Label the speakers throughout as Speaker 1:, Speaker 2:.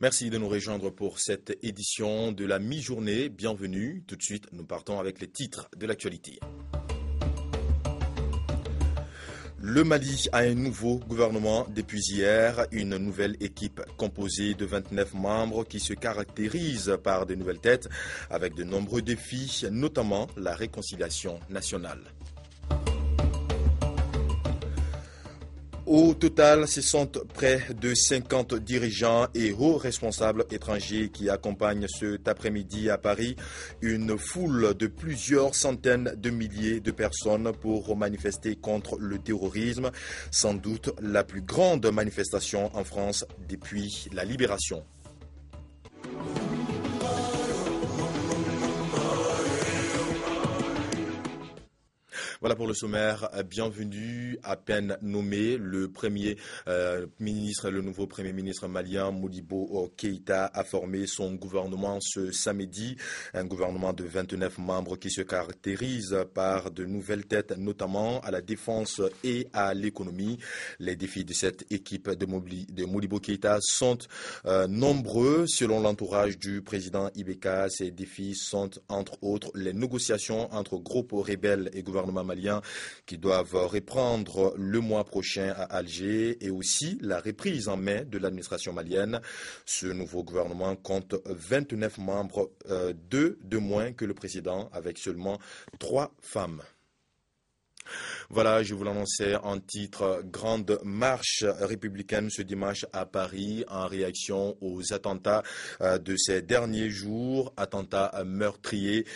Speaker 1: Merci de nous rejoindre pour cette édition de la mi-journée. Bienvenue. Tout de suite, nous partons avec les titres de l'actualité. Le Mali a un nouveau gouvernement depuis hier, une nouvelle équipe composée de 29 membres qui se caractérise par de nouvelles têtes avec de nombreux défis, notamment la réconciliation nationale. Au total, ce sont près de 50 dirigeants et hauts responsables étrangers qui accompagnent cet après-midi à Paris une foule de plusieurs centaines de milliers de personnes pour manifester contre le terrorisme, sans doute la plus grande manifestation en France depuis la libération. Voilà pour le sommaire. Bienvenue. À peine nommé, le nouveau premier ministre malien Modibo Keïta a formé son gouvernement ce samedi. Un gouvernement de 29 membres qui se caractérise par de nouvelles têtes, notamment à la défense et à l'économie. Les défis de cette équipe de Modibo Keïta sont nombreux. Selon l'entourage du président Ibeka, ces défis sont entre autres les négociations entre groupes rebelles et gouvernement malien qui doivent reprendre le mois prochain à Alger et aussi la reprise en mai de l'administration malienne. Ce nouveau gouvernement compte 29 membres, deux de moins que le précédent, avec seulement 3 femmes. Voilà, je vous l'annonçais en titre, grande marche républicaine ce dimanche à Paris en réaction aux attentats de ces derniers jours, attentats meurtriers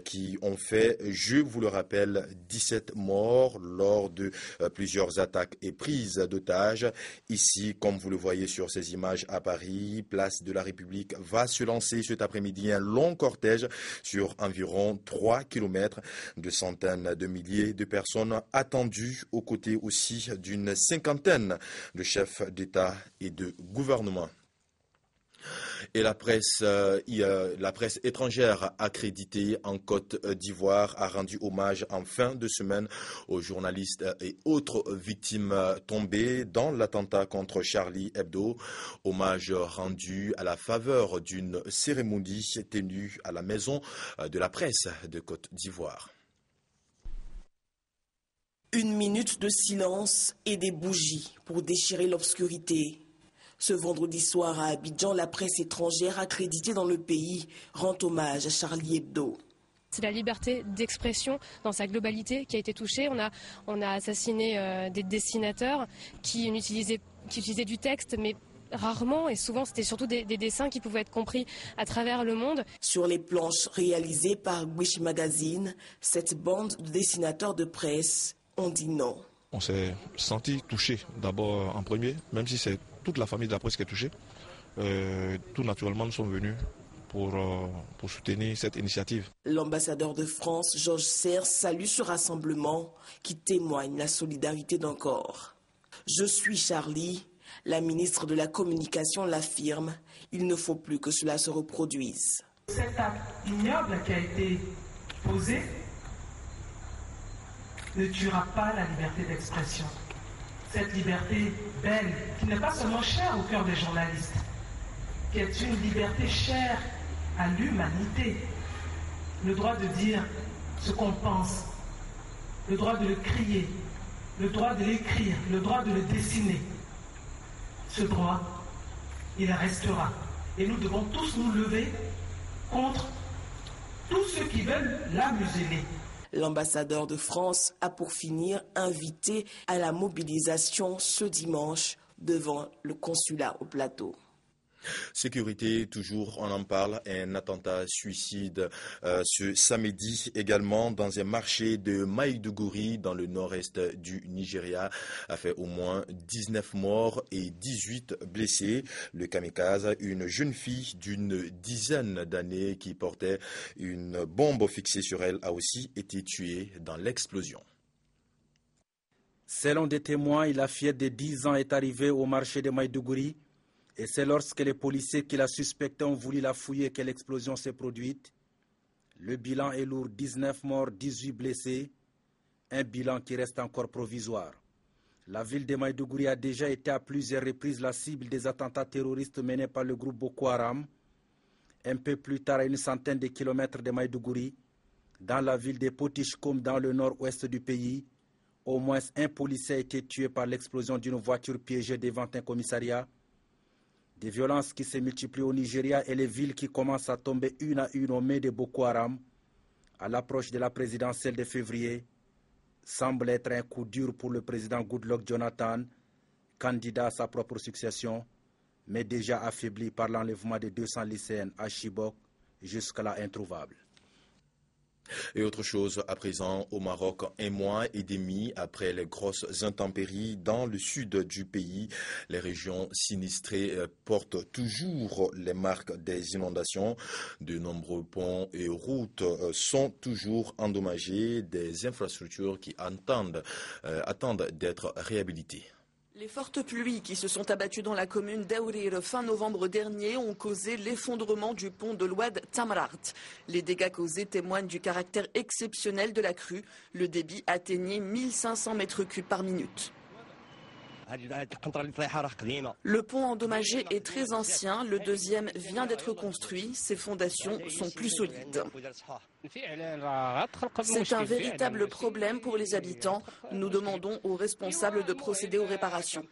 Speaker 1: qui ont fait, je vous le rappelle, 17 morts lors de plusieurs attaques et prises d'otages. Ici, comme vous le voyez sur ces images à Paris, place de la République va se lancer cet après-midi un long cortège sur environ 3 kilomètres, de centaines de milliers de personnes attendu aux côtés aussi d'une cinquantaine de chefs d'État et de gouvernement. Et la presse étrangère accréditée en Côte d'Ivoire a rendu hommage en fin de semaine aux journalistes et autres victimes tombées dans l'attentat contre Charlie Hebdo. Hommage rendu à la faveur d'une cérémonie tenue à la Maison de la presse de Côte d'Ivoire.
Speaker 2: Une minute de silence et des bougies pour déchirer l'obscurité. Ce vendredi soir à Abidjan, la presse étrangère accréditée dans le pays rend hommage à Charlie Hebdo.
Speaker 3: C'est la liberté d'expression dans sa globalité qui a été touchée. On a assassiné des dessinateurs qui utilisaient du texte, mais rarement, et souvent c'était surtout des dessins qui pouvaient être compris à travers le monde.
Speaker 2: Sur les planches réalisées par Wish Magazine, cette bande de dessinateurs de presse ont dit non.
Speaker 4: On s'est senti touché d'abord en premier, même si c'est toute la famille de la presse qui est touchée. Tout naturellement, nous sommes venus pour soutenir cette initiative.
Speaker 2: L'ambassadeur de France, Georges Serres, salue ce rassemblement qui témoigne la solidarité d'un corps. Je suis Charlie, la ministre de la Communication l'affirme, il ne faut plus que cela se reproduise.
Speaker 5: Cet acte ignoble qui a été posé ne tuera pas la liberté d'expression. Cette liberté belle, qui n'est pas seulement chère au cœur des journalistes, qui est une liberté chère à l'humanité. Le droit de dire ce qu'on pense, le droit de le crier, le droit de l'écrire, le droit de le dessiner. Ce droit, il restera. Et nous devons tous nous lever contre tous ceux qui veulent la museler.
Speaker 2: L'ambassadeur de France a pour finir invité à la mobilisation ce dimanche devant le consulat au plateau.
Speaker 1: Sécurité, toujours on en parle, un attentat suicide ce samedi également dans un marché de Maïdougouri dans le nord-est du Nigeria a fait au moins 19 morts et 18 blessés. Le kamikaze, une jeune fille d'une dizaine d'années qui portait une bombe fixée sur elle, a aussi été tuée dans l'explosion.
Speaker 6: Selon des témoins, la fillette de 10 ans est arrivée au marché de Maïdougouri. Et c'est lorsque les policiers qui la suspectaient ont voulu la fouiller que l'explosion s'est produite. Le bilan est lourd, 19 morts, 18 blessés, un bilan qui reste encore provisoire. La ville de Maïdougouri a déjà été à plusieurs reprises la cible des attentats terroristes menés par le groupe Boko Haram. Un peu plus tard, à une centaine de kilomètres de Maïdougouri, dans la ville de Potishkoum, dans le nord-ouest du pays, au moins un policier a été tué par l'explosion d'une voiture piégée devant un commissariat. Des violences qui se multiplient au Nigeria et les villes qui commencent à tomber une à une aux mains de Boko Haram, à l'approche de la présidentielle de février, semble être un coup dur pour le président Goodluck Jonathan, candidat à sa propre succession, mais déjà affaibli par l'enlèvement de 200 lycéennes à Chibok, jusque-là introuvable.
Speaker 1: Et autre chose à présent au Maroc, un mois et demi après les grosses intempéries dans le sud du pays, les régions sinistrées portent toujours les marques des inondations. De nombreux ponts et routes sont toujours endommagés, des infrastructures qui attendent d'être réhabilitées.
Speaker 7: Les fortes pluies qui se sont abattues dans la commune d'Aourir fin novembre dernier ont causé l'effondrement du pont de l'Oued Tamrart. Les dégâts causés témoignent du caractère exceptionnel de la crue. Le débit atteignait 1500 mètres cubes par minute. Le pont endommagé est très ancien, le deuxième vient d'être construit, ses fondations sont plus solides. C'est un véritable problème pour les habitants. Nous demandons aux responsables de procéder aux réparations.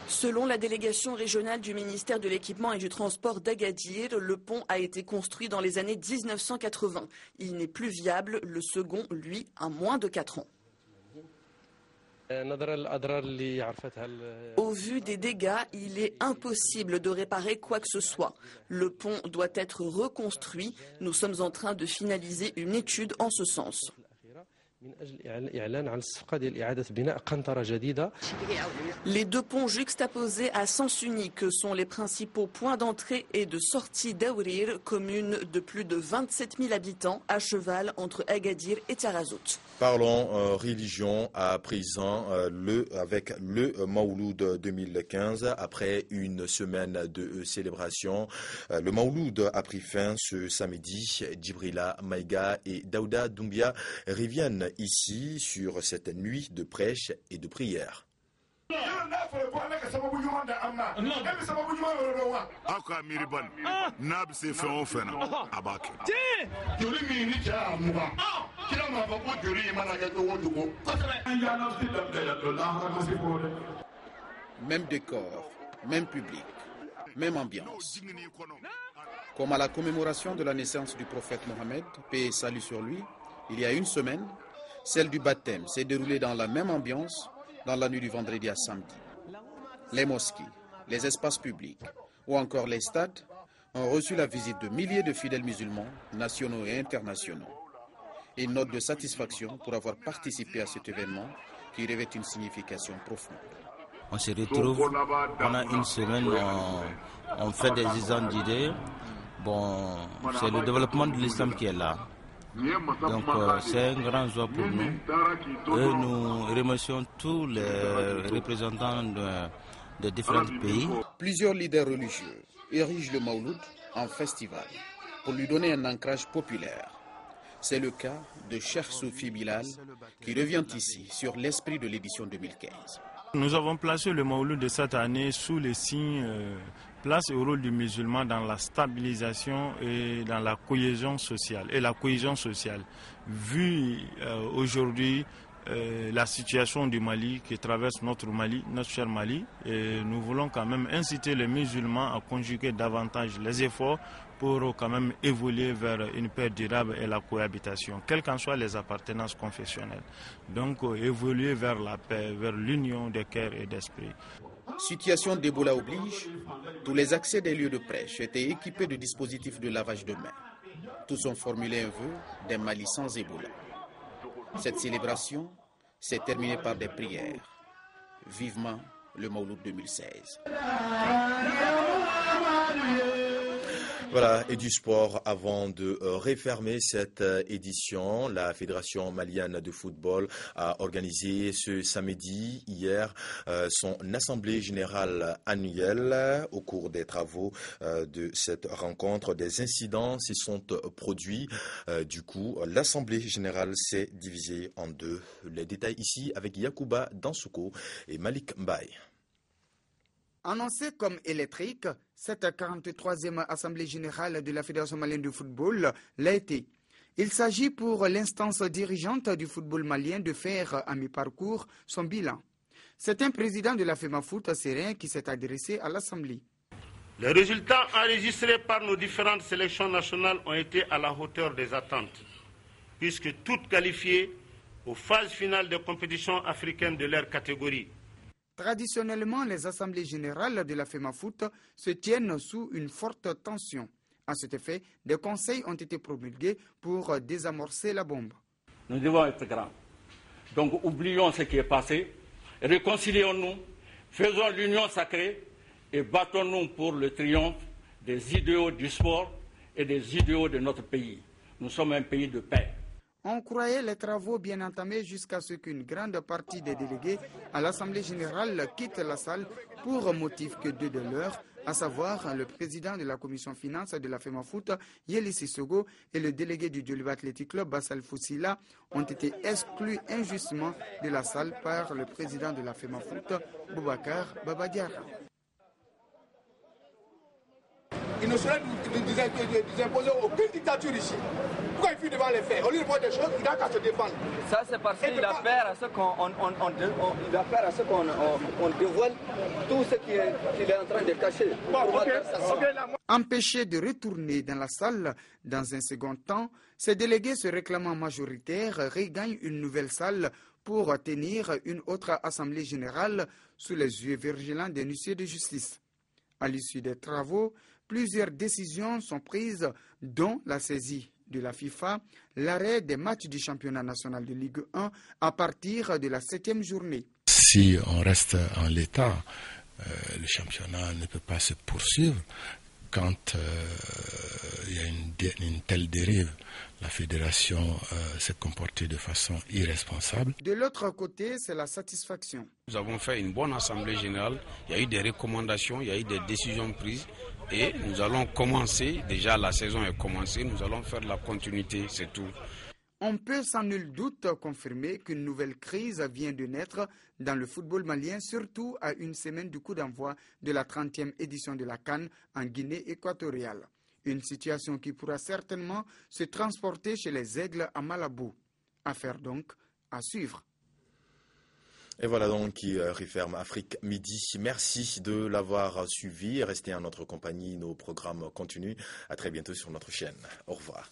Speaker 7: Selon la délégation régionale du ministère de l'Équipement et du Transport d'Agadir, le pont a été construit dans les années 1980. Il n'est plus viable, le second, lui, a moins de 4 ans. Au vu des dégâts, il est impossible de réparer quoi que ce soit. Le pont doit être reconstruit. Nous sommes en train de finaliser une étude en ce sens. Les deux ponts juxtaposés à sens unique sont les principaux points d'entrée et de sortie d'Aourir, commune de plus de 27 000 habitants, à cheval entre Agadir et Tarazout.
Speaker 1: Parlons religion à présent avec le Mawloud 2015. Après une semaine de célébration, le Mawloud a pris fin ce samedi. Djibrila Maïga et Daouda Doumbia reviennent ici sur cette nuit de prêche et de prière.
Speaker 8: Même décor, même public, même ambiance. Comme à la commémoration de la naissance du prophète Mohammed, paix et salut sur lui, il y a une semaine, celle du baptême s'est déroulée dans la même ambiance dans la nuit du vendredi à samedi. Les mosquées, les espaces publics ou encore les stades ont reçu la visite de milliers de fidèles musulmans, nationaux et internationaux. Une note de satisfaction pour avoir participé à cet événement qui revêt une signification profonde.
Speaker 9: On se retrouve pendant une semaine, on fait des échanges d'idées. Bon, c'est le développement de l'islam qui est là. Donc c'est un grand joie pour nous. Et nous remercions tous les représentants de différents pays.
Speaker 8: Plusieurs leaders religieux érigent le Mawloud en festival pour lui donner un ancrage populaire. C'est le cas de Cheikh Soufi Bilal qui revient ici sur l'esprit de l'édition 2015.
Speaker 10: Nous avons placé le Mawloud de cette année sous les signes place au rôle du musulman dans la stabilisation et dans la cohésion sociale. Et la cohésion sociale, vu aujourd'hui la situation du Mali qui traverse notre cher Mali, et nous voulons quand même inciter les musulmans à conjuguer davantage les efforts pour quand même évoluer vers une paix durable et la cohabitation, quelles qu'en soient les appartenances confessionnelles. Donc évoluer vers la paix, vers l'union des cœurs et d'esprit.
Speaker 8: Situation d'Ebola oblige, tous les accès des lieux de prêche étaient équipés de dispositifs de lavage de mains. Tous ont formulé un vœu d'un Mali sans Ebola. Cette célébration s'est terminée par des prières. Vivement le Mawloud 2016.
Speaker 1: Voilà, et du sport, avant de refermer cette édition, la Fédération malienne de football a organisé ce samedi, hier, son assemblée générale annuelle. Au cours des travaux de cette rencontre, des incidents s'y sont produits. Du coup, l'assemblée générale s'est divisée en deux. Les détails ici avec Yacouba Dansouko et Malik Mbaye.
Speaker 11: Annoncée comme électrique, cette 43e Assemblée générale de la Fédération malienne de football l'a été. Il s'agit pour l'instance dirigeante du football malien de faire à mi-parcours son bilan. C'est un président de la FEMAFOOT serein qui s'est adressé à l'Assemblée.
Speaker 12: Les résultats enregistrés par nos différentes sélections nationales ont été à la hauteur des attentes, puisque toutes qualifiées aux phases finales des compétitions africaines de leur catégorie.
Speaker 11: Traditionnellement, les assemblées générales de la FEMAFOOT se tiennent sous une forte tension. À cet effet, des conseils ont été promulgués pour désamorcer la bombe.
Speaker 13: Nous devons être grands. Donc oublions ce qui est passé, réconcilions-nous, faisons l'union sacrée et battons-nous pour le triomphe des idéaux du sport et des idéaux de notre pays. Nous sommes un pays de paix.
Speaker 11: On croyait les travaux bien entamés jusqu'à ce qu'une grande partie des délégués à l'Assemblée générale quitte la salle pour motif que deux de leurs, à savoir le président de la commission finance de la FEMAFOOT, Yeli Sissogo, et le délégué du Djoliba Athletic Club, Bassal Foussila, ont été exclus injustement de la salle par le président de la FEMAFOOT, Boubacar Babadiara.
Speaker 14: Il ne saurait nous imposer aucune dictature ici. Pourquoi il fuit devant les faits? On lui voit des choses, il n'a qu'à se défendre.
Speaker 15: Ça, c'est parce qu'il a peur à ce qu'on dévoile tout ce qu'il est en train de cacher.
Speaker 11: Empêchés de retourner dans la salle dans un second temps, ces délégués se réclamant majoritaires regagnent une nouvelle salle pour tenir une autre assemblée générale sous les yeux vigilants des huissiers de justice. À l'issue des travaux, plusieurs décisions sont prises, dont la saisie de la FIFA, l'arrêt des matchs du championnat national de Ligue 1 à partir de la 7e journée.
Speaker 16: Si on reste en l'état, le championnat ne peut pas se poursuivre. Quand il y a une telle dérive, la fédération s'est comportée de façon irresponsable.
Speaker 11: De l'autre côté, c'est la satisfaction.
Speaker 17: Nous avons fait une bonne assemblée générale, il y a eu des recommandations, il y a eu des décisions prises et nous allons commencer, déjà la saison est commencée, nous allons faire la continuité, c'est tout.
Speaker 11: On peut sans nul doute confirmer qu'une nouvelle crise vient de naître dans le football malien, surtout à une semaine du coup d'envoi de la 30e édition de la CAN en Guinée équatoriale. Une situation qui pourra certainement se transporter chez les Aigles à Malabo. Affaire donc à suivre.
Speaker 1: Et voilà donc qui referme Afrique Midi. Merci de l'avoir suivi. Restez en notre compagnie, nos programmes continuent. À très bientôt sur notre chaîne. Au revoir.